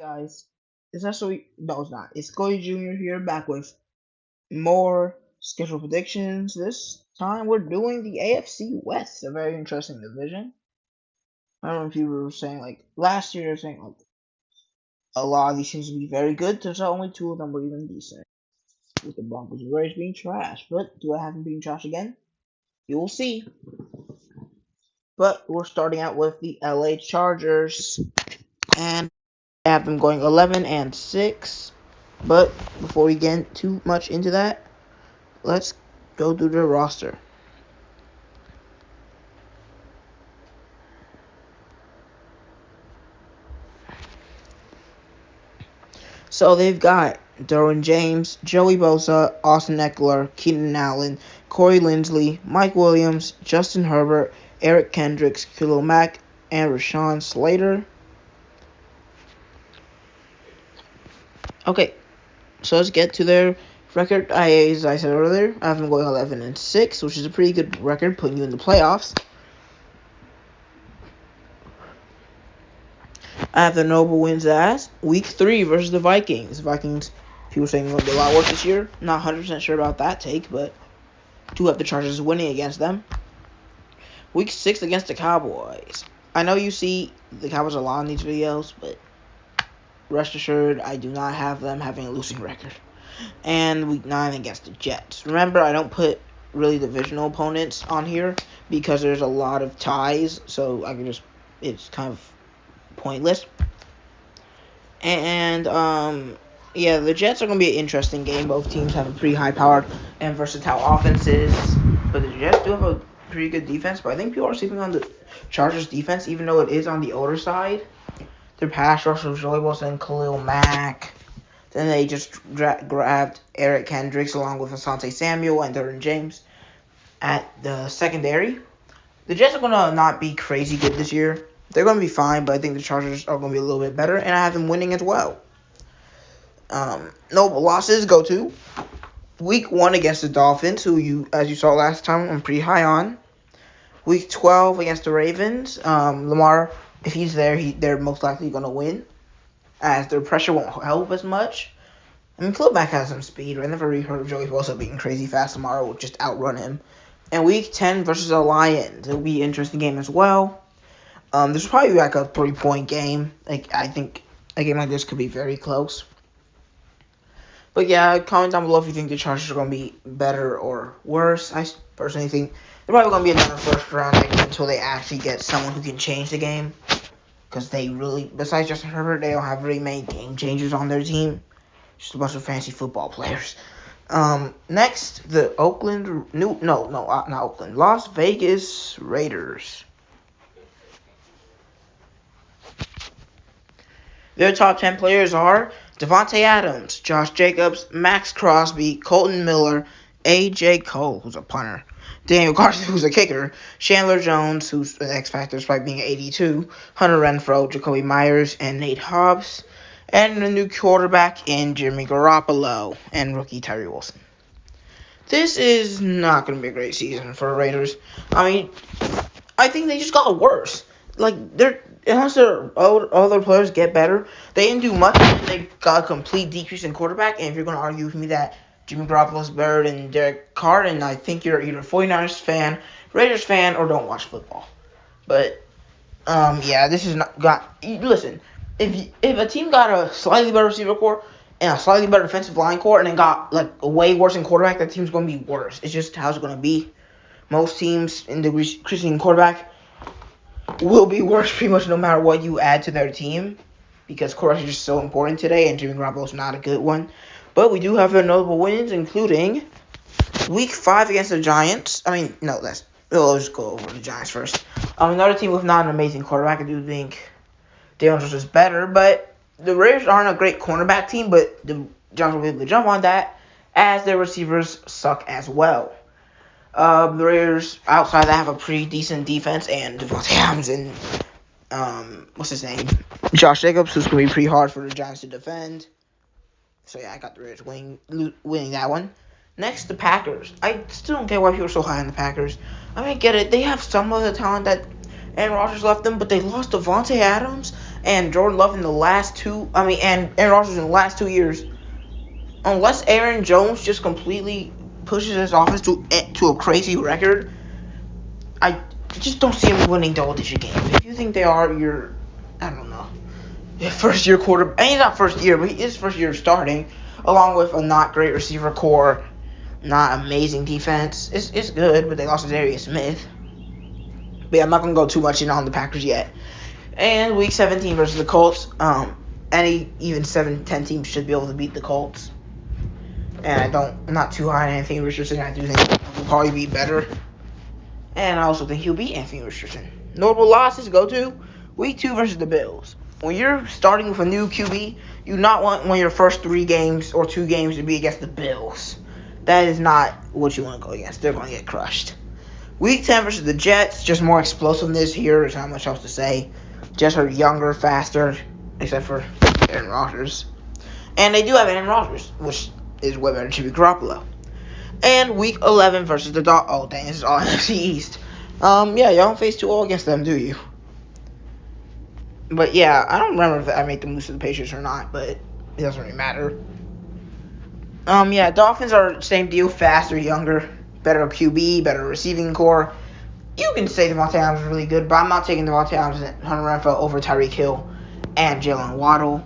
Guys, it's actually no, it's not. It's Cody Jr. here, back with more schedule predictions. This time we're doing the AFC West, a very interesting division. I don't know if you were saying like last year, saying like a lot of these teams would be very good. There's only two of them were even decent, with the Broncos and Raiders being trash. But do I have them being trash again? You will see. But we're starting out with the LA Chargers, and I have them going 11-6. But before we get too much into that, let's go through the roster. So they've got Derwin James, Joey Bosa, Austin Eckler, Keenan Allen, Corey Linsley, Mike Williams, Justin Herbert, Eric Kendricks, Khalil Mack, and Rashawn Slater. Okay, so let's get to their record. As I said earlier, I have them going 11-6, which is a pretty good record, putting you in the playoffs. I have the notable wins as Week 3 versus the Vikings. Vikings, people saying going to be a lot worse this year. Not 100% sure about that take, but do have the Chargers winning against them. Week 6 against the Cowboys. I know you see the Cowboys a lot in these videos, but rest assured, I do not have them having a losing record. And Week 9 against the Jets. Remember, I don't put really divisional opponents on here because there's a lot of ties, so I can just, it's kind of pointless. And yeah, the Jets are going to be an interesting game. Both teams have a pretty high-powered and versatile offenses, but the Jets do have a pretty good defense. But I think people are sleeping on the Chargers' defense, even though it is on the older side. Their pass rush was Joey Wilson, Khalil Mack. Then they just grabbed Eric Kendricks along with Asante Samuel and Derwin James at the secondary. The Jets are going to not be crazy good this year. They're going to be fine, but I think the Chargers are going to be a little bit better, and I have them winning as well. No losses go to Week 1 against the Dolphins, who as you saw last time, I'm pretty high on. Week 12 against the Ravens. Lamar, if he's there, they're most likely going to win, as their pressure won't help as much. I mean, Khalil Mack has some speed. I never really heard of Joey Bosa being crazy fast. Lamar will just outrun him. And Week 10 versus the Lions. It'll be an interesting game as well. This will probably be like a 3-point game. I think a game like this could be very close. But yeah, comment down below if you think the Chargers are going to be better or worse. I personally think they're probably going to be another first-round exit until they actually get someone who can change the game. Because they really, besides Justin Herbert, they don't have really many game changers on their team. Just a bunch of fancy football players. Next, the Las Vegas Raiders. Their top 10 players are Devontae Adams, Josh Jacobs, Max Crosby, Colton Miller, A.J. Cole, who's a punter, Daniel Carson, who's a kicker, Chandler Jones, who's an X Factor despite being 82, Hunter Renfrow, Jacoby Myers, and Nate Hobbs, and a new quarterback in Jimmy Garoppolo and rookie Tyree Wilson. This is not going to be a great season for the Raiders. I mean, I think they just got worse. Unless their other players get better, they didn't do much. They got a complete decrease in quarterback. And if you're going to argue with me that Jimmy Garoppolo's better than Derek Carr, then I think you're either a 49ers fan, Raiders fan, or don't watch football. But yeah, this is not got. Listen, if a team got a slightly better receiver core and a slightly better defensive line core, and then got like a way worse in quarterback, that team's going to be worse. It's just how it's going to be. Most teams in the decreasing quarterback will be worse pretty much no matter what you add to their team, because quarterbacks are just so important today, and Jimmy Garoppolo's not a good one. But we do have their notable wins, including Week 5 against the Giants. We'll just go over the Giants first. Another team with not an amazing quarterback. I do think Daniel Jones is better, but the Raiders aren't a great cornerback team, but the Giants will be able to jump on that, as their receivers suck as well. The Raiders, outside that, have a pretty decent defense, and Devontae Adams and, Josh Jacobs, who's going to be pretty hard for the Giants to defend. So yeah, I got the Raiders winning that one. Next, the Packers. I still don't get why people are so high on the Packers. I get it. They have some of the talent that Aaron Rodgers left them, but they lost Devontae Adams and Jordan Love in the last and Aaron Rodgers in the last 2 years, unless Aaron Jones just completely pushes his offense to a crazy record, I just don't see him winning double-digit games. If you think they are, I don't know, first-year quarterback. And he's not first year, but he is first year starting, along with a not great receiver core, not amazing defense. It's good, but they lost Darius Smith. But yeah, I'm not going to go too much in on the Packers yet. And Week 17 versus the Colts. Any even 7-10 teams should be able to beat the Colts. And I'm not too high on Anthony Richardson. I do think he'll probably be better. And I also think he'll beat Anthony Richardson. Notable losses go to Week 2 versus the Bills. When you're starting with a new QB, you not want one of your first 3 games or 2 games to be against the Bills. That is not what you want to go against. They're going to get crushed. Week 10 versus the Jets, just more explosiveness here. There's not much else to say. Jets are younger, faster, except for Aaron Rodgers. And they do have Aaron Rodgers, which is way better than Jimmy Garoppolo. And Week 11 versus the Dolphins. Oh, dang, this is all NFC East. Yeah, y'all don't face 2-0 against them, do you? But yeah, I don't remember if I made them lose to the Patriots or not, but it doesn't really matter. Yeah, Dolphins are same deal, faster, younger, better QB, better receiving core. You can say Devontae Adams is really good, but I'm not taking Devontae Adams and Hunter Renfrow over Tyreek Hill and Jalen Waddle.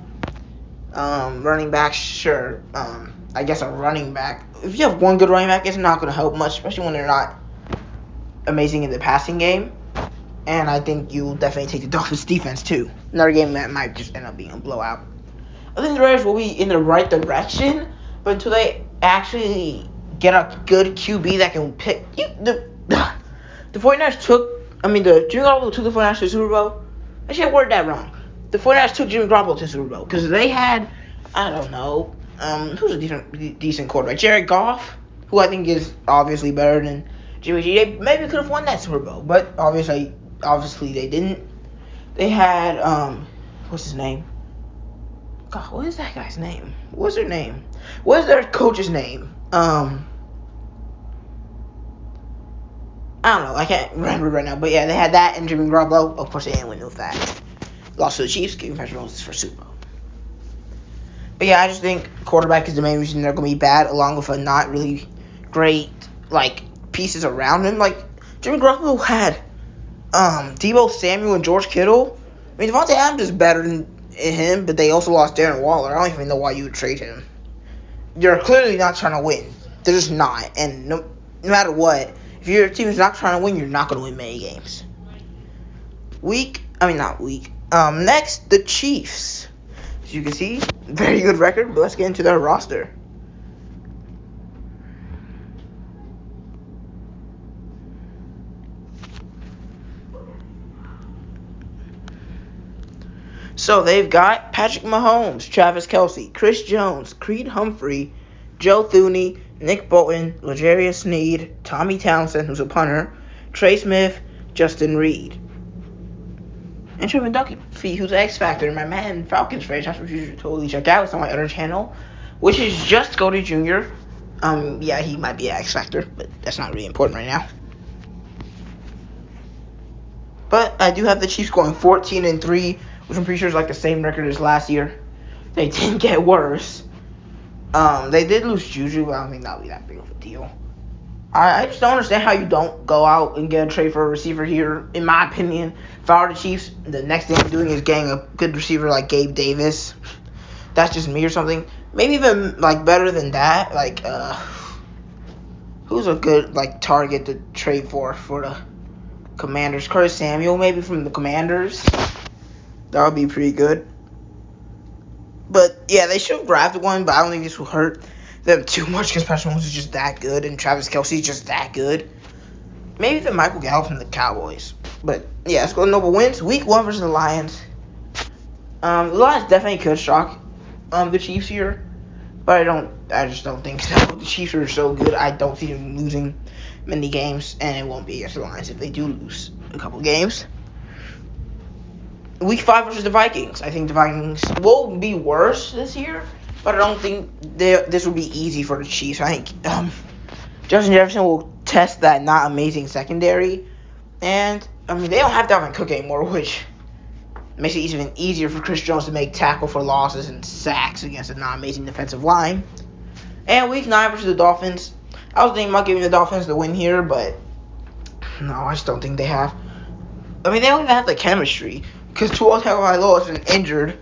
Running back, sure. I guess a running back. If you have one good running back, it's not going to help much, especially when they're not amazing in the passing game. And I think you'll definitely take the Dolphins defense too. Another game that might just end up being a blowout. I think the Raiders will be in the right direction, but until they actually get a good QB that can pick the 49ers Jimmy Garoppolo took the 49ers to the Super Bowl. Actually, I worded that wrong. The 49ers took Jimmy Garoppolo to the Super Bowl because they had, I don't know, who's a decent quarterback? Jared Goff, who I think is obviously better than Jimmy G. They maybe could have won that Super Bowl, but obviously they didn't. They had, what's his name? God, what is that guy's name? What's their name? What is their coach's name? I don't know. I can't remember right now. But yeah, they had that and Jimmy Garoppolo. Of course, they didn't win with that. Lost to the Chiefs, gave Patrick Mahomes for Super Bowl. But yeah, I just think quarterback is the main reason they're going to be bad, along with a not really great, pieces around him. Jimmy Garoppolo had Deebo Samuel and George Kittle. I mean, Devontae Adams is better than him, but they also lost Darren Waller. I don't even know why you would trade him. You're clearly not trying to win. They're just not. And no matter what, if your team is not trying to win, you're not going to win many games. Next, the Chiefs. As you can see, very good record, but let's get into their roster. So they've got Patrick Mahomes, Travis Kelce, Chris Jones, Creed Humphrey, Joe Thuney, Nick Bolton, L'Jarius Sneed, Tommy Townsend, who's a punter, Trey Smith, Justin Reed, and Trevin Duffy, who's an X Factor. My man Falcons franchise, which you should totally check out. It's on my other channel, which is just Cody Jr. Yeah, he might be an X Factor, but that's not really important right now. But I do have the Chiefs going 14-3, which I'm pretty sure is the same record as last year. They didn't get worse. They did lose Juju, but I mean, not be that big of a deal. I just don't understand how you don't go out and get a trade for a receiver here. In my opinion, if I were the Chiefs, the next thing I'm doing is getting a good receiver like Gabe Davis. That's just me or something. Maybe even better than that. Who's a good target to trade for the Commanders? Curtis Samuel, maybe from the Commanders. That would be pretty good. But yeah, they should have drafted one, but I don't think this will hurt them too much because Patrick Mahomes is just that good and Travis Kelce is just that good. Maybe even Michael Gallup from the Cowboys. But yeah, let's go to Noble wins. Week 1 versus the Lions. The Lions definitely could shock the Chiefs here, but I just don't think so. The Chiefs are so good. I don't see them losing many games, and it won't be against the Lions if they do lose a couple games. Week 5 versus the Vikings. I think the Vikings will be worse this year, but I don't think this will be easy for the Chiefs. I think Justin Jefferson will test that not amazing secondary, and I mean they don't have Dalvin Cook anymore, which makes it even easier for Chris Jones to make tackle for losses and sacks against a non-amazing defensive line. And week 9 versus the Dolphins, I was thinking about giving the Dolphins the win here, but no, I just don't think they have. I mean, they don't even have the chemistry because Tua Tagovailoa has been injured.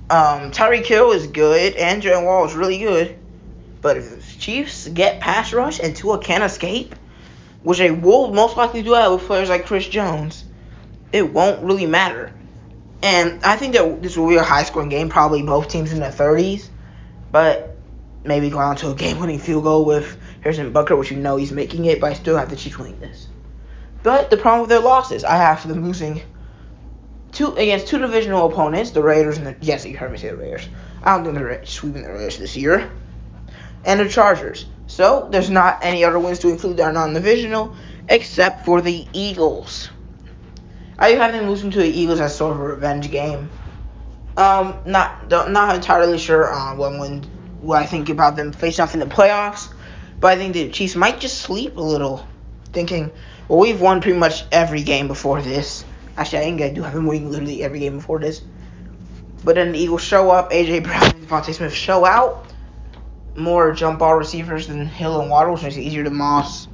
Tyreek Hill is good, and Jalen Wall is really good. But if the Chiefs get pass rush and Tua can't escape, which they will most likely do that with players like Chris Jones, it won't really matter. And I think that this will be a high-scoring game, probably both teams in the 30s. But maybe go on to a game-winning field goal with Harrison Butker, which he's making it, but I still have the Chiefs winning this. But the problem with their losses, I have them losing against two divisional opponents, the Raiders and yes, you heard me say the Raiders. I don't think they're sweeping the Raiders this year. And the Chargers. So, there's not any other wins to include that are non-divisional, except for the Eagles. I have them losing to the Eagles as sort of a revenge game. Not entirely sure on what I think about them facing off in the playoffs, but I think the Chiefs might just sleep a little, thinking, well, we've won pretty much every game before this. Actually, I do have them winning literally every game before this. But then the Eagles show up, A.J. Brown and Devontae Smith show out. More jump ball receivers than Hill and Waddle, which makes it easier to moss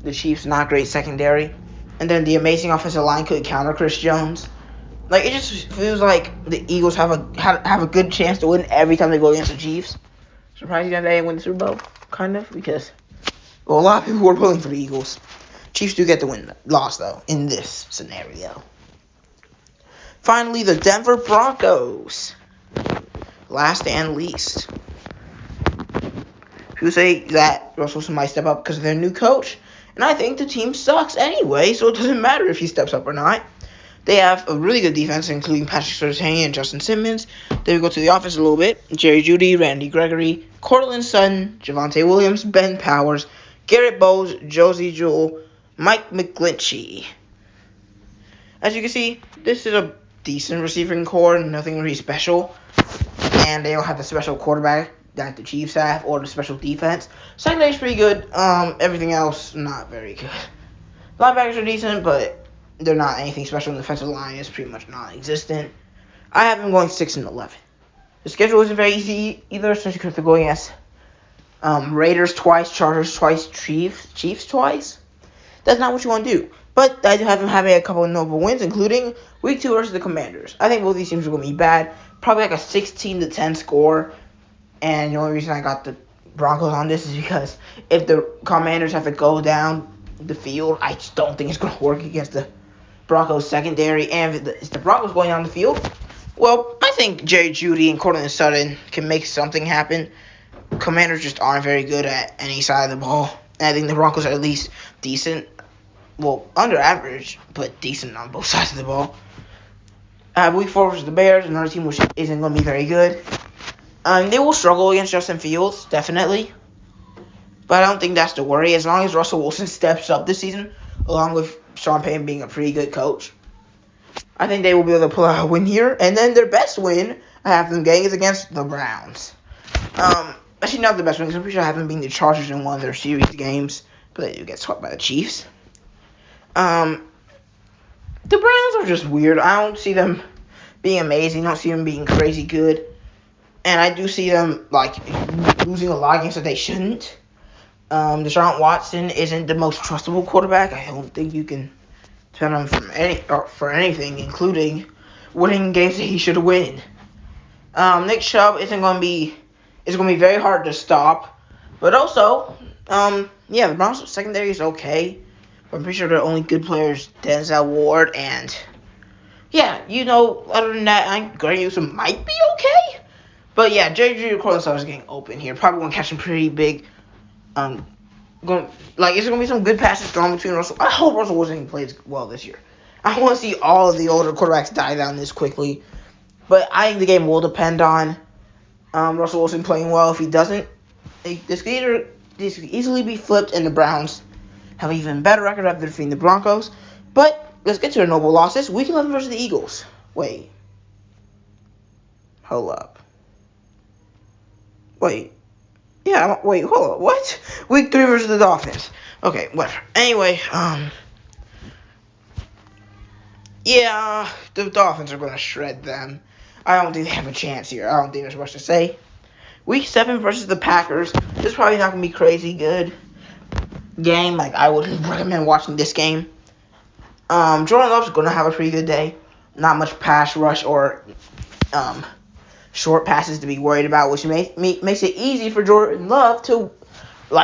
the Chiefs' not great secondary. And then the amazing offensive line could counter Chris Jones. Like, it just feels like the Eagles have a good chance to win every time they go against the Chiefs. Surprising that they didn't win the Super Bowl, kind of, because a lot of people were pulling for the Eagles. Chiefs do get the loss, though, in this scenario. Finally, the Denver Broncos. Last and least. People say that Russell Wilson might step up because of their new coach. And I think the team sucks anyway, so it doesn't matter if he steps up or not. They have a really good defense, including Patrick Surtain and Justin Simmons. Then we go to the offense a little bit. Jerry Jeudy, Randy Gregory, Cortland Sutton, Javonte Williams, Ben Powers, Garrett Bowles, Josie Jewell, Mike McGlinchey. As you can see, this is a decent receiving core, nothing really special. And they don't have the special quarterback that the Chiefs have, or the special defense. Secondary's pretty good. Everything else, not very good. Linebackers are decent, but they're not anything special. The defensive line is pretty much non-existent. I have them going 6-11. The schedule isn't very easy either, since you have to go against Raiders twice, Chargers twice, Chiefs twice. That's not what you want to do. But I do have them having a couple of notable wins, including Week 2 versus the Commanders. I think both these teams are going to be bad. Probably like a 16-10 score. And the only reason I got the Broncos on this is because if the Commanders have to go down the field, I just don't think it's going to work against the Broncos secondary. And if the Broncos going down the field, well, I think Jerry Jeudy and Cortland Sutton can make something happen. Commanders just aren't very good at any side of the ball. And I think the Broncos are at least decent. Well, under average, but decent on both sides of the ball. Week 4 versus the Bears, another team which isn't going to be very good. They will struggle against Justin Fields, definitely. But I don't think that's the worry. As long as Russell Wilson steps up this season, along with Sean Payton being a pretty good coach, I think they will be able to pull out a win here. And then their best win, I have them getting, is against the Browns. Actually, not the best win, because I'm pretty sure I have them beating the Chargers in one of their series games. But they do get swept by the Chiefs. The Browns are just weird. I don't see them being amazing. I don't see them being crazy good. And I do see them, losing a lot of games that they shouldn't. Deshaun Watson isn't the most trustable quarterback. I don't think you can depend on him for anything, including winning games that he should win. Nick Chubb it's going to be very hard to stop. But also, the Browns secondary is okay. But I'm pretty sure the only good players, Denzel Ward, and other than that, I think Gary Newsom might be okay. But yeah, Jerry Jeudy and Cortland Sutton is getting open here. Probably going to catch some pretty big. Is there going to be some good passes thrown between Russell? I hope Russell Wilson plays well this year. I want to see all of the older quarterbacks die down this quickly. But I think the game will depend on Russell Wilson playing well. If he doesn't, this could easily be flipped, and the Browns have an even better record after defeating the Broncos. But let's get to the noble losses. Week 11 versus the Eagles. Wait. Hold up. Wait. Yeah, wait, hold up. What? Week 3 versus the Dolphins. Okay, whatever. Anyway, Yeah, the Dolphins are going to shred them. I don't think they have a chance here. I don't think there's much to say. Week 7 versus the Packers. This is probably not going to be crazy good game. Like, I would recommend watching this game. Jordan Love's going to have a pretty good day. Not much pass rush or short passes to be worried about, which makes it easy for Jordan Love to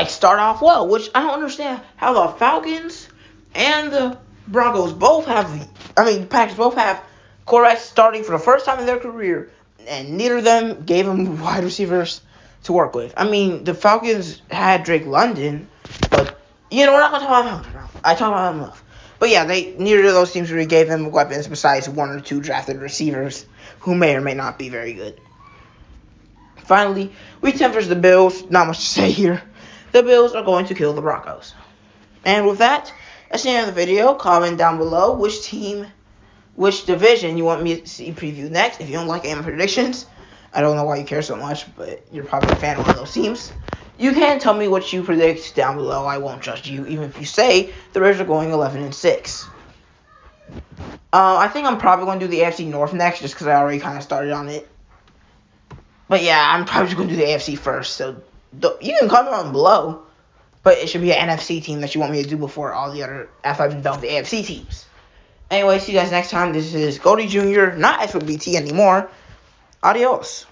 start off well. Which I don't understand how the Falcons and the Broncos the Packers both have quarterbacks starting for the first time in their career, and neither of them gave them wide receivers to work with. I mean, the Falcons had Drake London, but we're not gonna talk about him. I talk about him enough. But yeah, neither of those teams really gave them weapons besides one or two drafted receivers who may or may not be very good. Finally, Week 10 versus the Bills. Not much to say here. The Bills are going to kill the Broncos. And with that, that's the end of the video. Comment down below which division you want me to see preview next. If you don't like AM predictions, I don't know why you care so much, but you're probably a fan of one of those teams. You can tell me what you predict down below. I won't judge you, even if you say the Raiders are going 11-6. I think I'm probably going to do the AFC North next, just because I already kind of started on it. But yeah, I'm probably just going to do the AFC first. So you can comment on below, but it should be an NFC team that you want me to do before all the other, after I've done the AFC teams. Anyway, see you guys next time. This is Goldie Jr., not SOBT anymore. Adios.